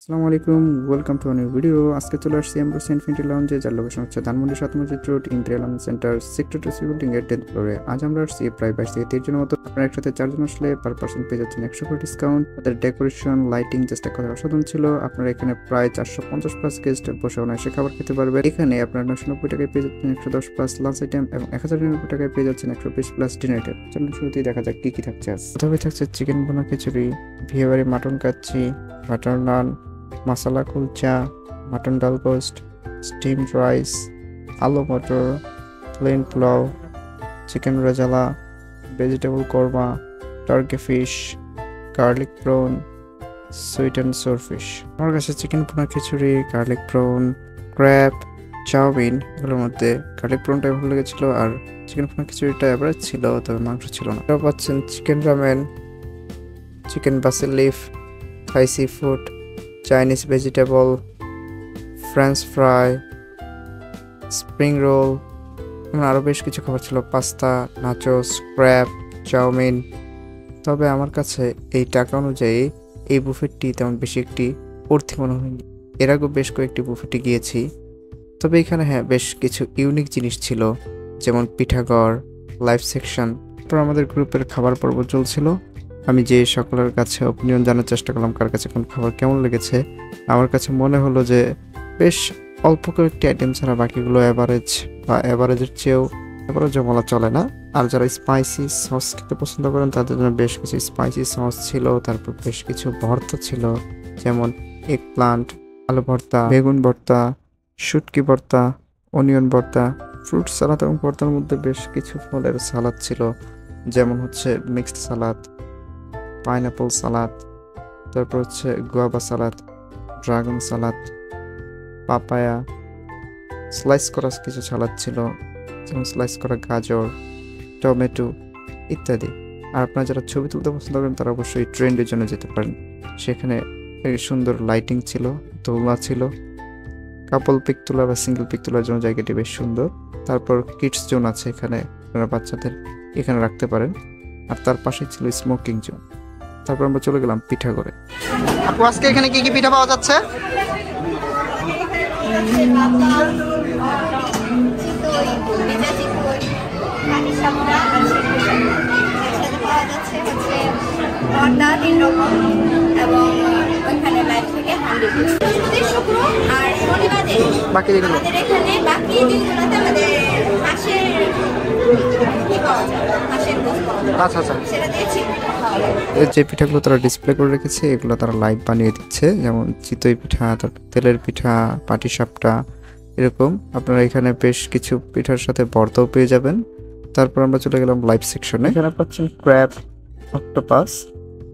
আসসালামু আলাইকুম, welcome to new video. আজকে চলে আসছি এমব্রোস ইনফিনিটি লাউঞ্জে, যার লোকেশন হচ্ছে ধানমন্ডি ৭ মসজিদ road, imperial centre, sector 2 building এর 10th ফ্লোরে। আজ আমরা আসছি প্রায় 22 থেকে 30 জনের মতো। আপনারা একসাথে 4 জন আসলে পার পার্সন পেয়ে যাচ্ছেন 100 করে ডিসকাউন্ট। তাদের ডেকোরেশন, লাইটিং জাস্ট এক কথা অসাধারণ ছিল। আপনারা এখানে প্রায় 450 প্লাস গেস্ট বসে অনায়াসে খাবার খেতে পারবেন। এখানে আপনারা 990 টাকায় পেয়ে যাচ্ছেন 110 প্লাস লাঞ্চ আইটেম এবং 1099 টাকায় পেয়ে যাচ্ছেন 120 প্লাস ডিনার আইটেম। চলুন শুরুতেই দেখা যাক কি কি থাকছে আজ। প্রথমে থাকছে চিকেন বোনা খিচুড়ি, বিয়েবাড়ি mutton kacchi, butter naan, masala kulcha, mutton dal gosht, steamed rice, aloo matar, plain pulao, chicken rezala, vegetable korma, turkey fish, garlic prawn, sweet and sour fish. আমার কাছে চিকেন পোনা khichuri, garlic prawn, crab, chowmein, এগুলোর মধ্যে গার্লিক প্রনটা ভালো লেগেছিল আর চিকেন পোনা খিচুড়িটা এভারেজ ছিল, তবে মাংস ছিল না। এটাও পাচ্ছেন chicken ramen, chicken basil leaf, Thai seafood, Chinese vegetable, French fry, spring roll, এবং আরও বেশ কিছু খাবার ছিল, পাস্তা, নাচোস, ক্র্যাব, চাউমিন। তবে আমার কাছে এই টাকা অনুযায়ী এই বুফেটটি তেমন বেশি একটি অর্থী মনে হয়নি। এর আগেও বেশ কয়েকটি বুফেটে গিয়েছি, তবে এখানে হ্যাঁ বেশ কিছু ইউনিক জিনিস ছিল, যেমন পিঠাগড়, লাইভ সেকশন। তারপর আমাদের গ্রুপের খাবার পর্ব চলছিল। আমি যে সকলের কাছে অপিনিয়ন জানার চেষ্টা করলাম কার কাছে কোন খাবার কেমন লেগেছে। আমার কাছে মনে হলো যে বেশ অল্প কয়েকটি আইটেম ছাড়া বাকিগুলো অ্যাভারেজ বা অ্যাভারেজের চেয়েও অ্যাভারেজও বলা চলে না। আর যারা স্পাইসি সস খেতে পছন্দ করেন তাদের জন্য বেশ কিছু স্পাইসি সস ছিল। তারপর বেশ কিছু ভর্তা ছিল, যেমন এগ প্লান্ট, আলু ভর্তা, বেগুন ভর্তা, শুটকি ভর্তা, অনিয়ন ভর্তা, ফ্রুট সালাদ এবং ভর্তার মধ্যে বেশ কিছু ফলের সালাদ ছিল, যেমন হচ্ছে মিক্সড সালাদ, পাইনাপল সালাদ, তারপর হচ্ছে গুয়াভা সালাদ, ড্রাগন সালাদ, পাপায়া, স্লাইস করা কিছু সালাদ ছিল, যেমন স্লাইস করা গাজর, টমেটো ইত্যাদি। আর আপনারা যারা ছবি তুলতে পছন্দ করেন তারা অবশ্যই ট্রেন্ডের জন্য যেতে পারেন। সেখানে সুন্দর লাইটিং ছিল, দোলনা ছিল, কাপল পিক তোলা বা সিঙ্গেল পিক তোলার জন্য জায়গাটি বেশ সুন্দর। তারপর কিডস জোন আছে, এখানে আপনারা বাচ্চাদের এখানে রাখতে পারেন। আর তার পাশে ছিল স্মোকিং জোন। তারপর আমরা চলে গেলাম পিঠাগড়ে। আপু, আজকে এখানে কি কি পিঠা পাওয়া যাচ্ছে? বাকি যেগুলো আচ্ছা আচ্ছা, যে পিঠাগুলো তারা ডিসপ্লে করে রেখেছে এগুলো তারা লাইভ বানিয়ে দিচ্ছে, যেমন চিতই পিঠা, তারপর তেলের পিঠা, পাটিসাপটা, এরকম। আপনারা এখানে বেশ কিছু পিঠার সাথে ভর্তাও পেয়ে যাবেন। তারপর আমরা চলে গেলাম লাইভ সেকশনে। এখানে পাচ্ছেন crab, octopus,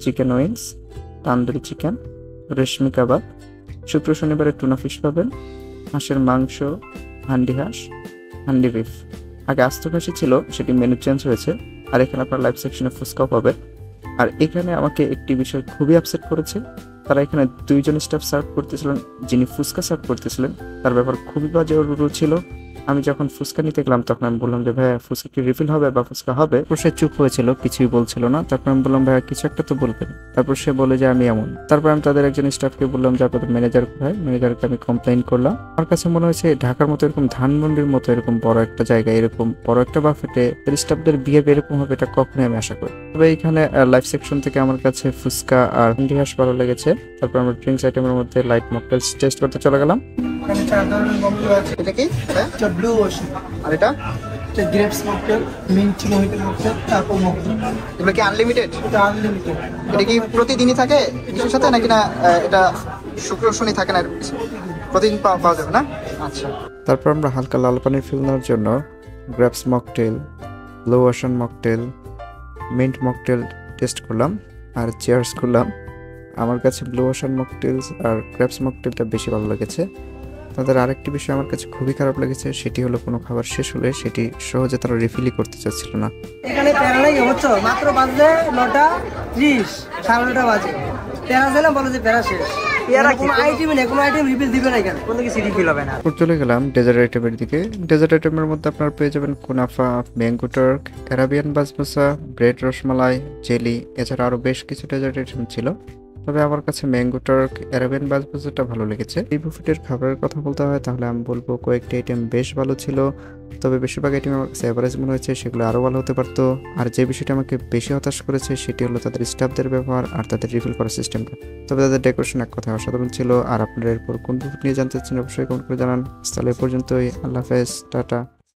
chicken wings, tandoori chicken, reshmi kebab, শুক্র শনিবারে টুনা ফিশ পাবেন, হাঁসের মাংস, হান্ডি হাঁস, হান্ডি বিফ। আগে আস্ত খাসি ছিল, সেটি মেনু চেঞ্জ হয়েছে। আর এখানে আপনার লাইভ সেকশনে ফুচকাও পাবেন। আর এখানে আমাকে একটি বিষয় খুবই আপসেট করেছে, তারা এখানে দুইজন স্টাফ সার্ভ করতেছিলেন। যিনি ফুচকা সার্ভ করতেছিলেন তার ব্যাপার খুবই বাজে ছিল। আমি যখন ফুচকা নিতে গেলাম তখন আমি বললাম যে ভাইয়া ফুচকা কি রিফিল হবে বা ফুচকা হবে? সে চুপ হয়েছিল, কিছুই বলছিল না। তারপর আমি বললাম ভাইয়া কিছু একটা তো বলবেন। তারপর সে বলে যে আমি এমন। তারপর আমি তাদের একজন স্টাফকে বললাম যে আপনাদের ম্যানেজার কোথায়? ম্যানেজারকে আমি কমপ্লেইন করলাম। আমার কাছে মনে হয়েছে ঢাকার মতো এরকম ধানমন্ডির মতো এরকম বড় একটা জায়গায় এরকম বড় একটা বাফেটে স্টাফদের বিহেভ এরকম হবে এটা কখনোই আমি আশা করি। তবে এখানে লাইভ সেকশন থেকে আমার কাছে ফুচকা আর হান্ডি হাঁস ভালো লেগেছে। তারপর আমরা ড্রিঙ্কস আইটেমের মধ্যে লাইট মকটেলস টেস্ট করতে চলে গেলাম। এখানে চার ধরনের মকটেল আছে। এটা কি? এটা ব্লু ওশান। আর এটা grapes mocktail, mint mojito mocktail, তারপর মকটেল। এগুলো কি আনলিমিটেড? এটা আনলিমিটেড। এটা কি প্রতিদিনই থাকে কিছুর সাথে নাকি না এটা শুক্র শনি থাকে না? প্রতিদিন পাওয়া যাবে না? আচ্ছা। তারপর আমরা হালকা লাল পানির ফিল নেওয়ার জন্য grapes mocktail, blue ocean mocktail, mint mocktail test করলাম আর চেয়ার্স করলাম। আমার কাছে ব্লু ওশান মকটেলস আর গ্রেপস মকটেলটা বেশি ভালো লেগেছে। তাদের আরেকটি বিষয় আমার কাছে খুবই খারাপ লেগেছে, সেটি হলো কোনো খাবার শেষ হলে সেটি সহজে তারা রিফিলই করতে চাচ্ছিল না। এখানে প্যারা নাই হচ্ছে মাত্র বাজে 9:30, 9:30 বাজে। প্যারা দিলাম বলে যে প্যারা শেষ। কোনো আইটেম নেই, কোনো আইটেম রিফিল দিবে না এখানে, কোনো কিছু রিফিল হবে না। চলে গেলাম ডেজার্ট আইটেমের দিকে। ডেজার্ট আইটেমের মধ্যে আপনারা পেয়ে যাবেন কুনাফা, mango টার্ক, Arabian বাসবোসা, bread rasmalai, jelly, এছাড়া আরও বেশ কিছু ডেজার্ট আইটেম ছিল। তবে আমার কাছে ম্যাঙ্গো টার্ক অ্যারাবিয়ান বাজবাজারটা ভালো লেগেছে। এই বুফেটের খাবারের কথা বলতে হয় তাহলে আমি বলবো কয়েকটি আইটেম বেশ ভালো ছিল, তবে বেশিরভাগ আইটেম আমার কাছে অ্যাভারেজ মনে হয়েছে, সেগুলো আরও ভালো হতে পারতো। আর যে বিষয়টা আমাকে বেশি হতাশ করেছে সেটি হলো তাদের স্টাফদের ব্যবহার আর তাদের রিফিল করার সিস্টেমটা। তবে তাদের ডেকোরেশন এক কথায় অসাধারণ ছিল। আর আপনারা এরপর কোন বুফেট নিয়ে জানতে চাচ্ছেন অবশ্যই কমেন্ট করে জানান। তাহলে এ পর্যন্তই, আল্লাহ হাফেজ, টাটা।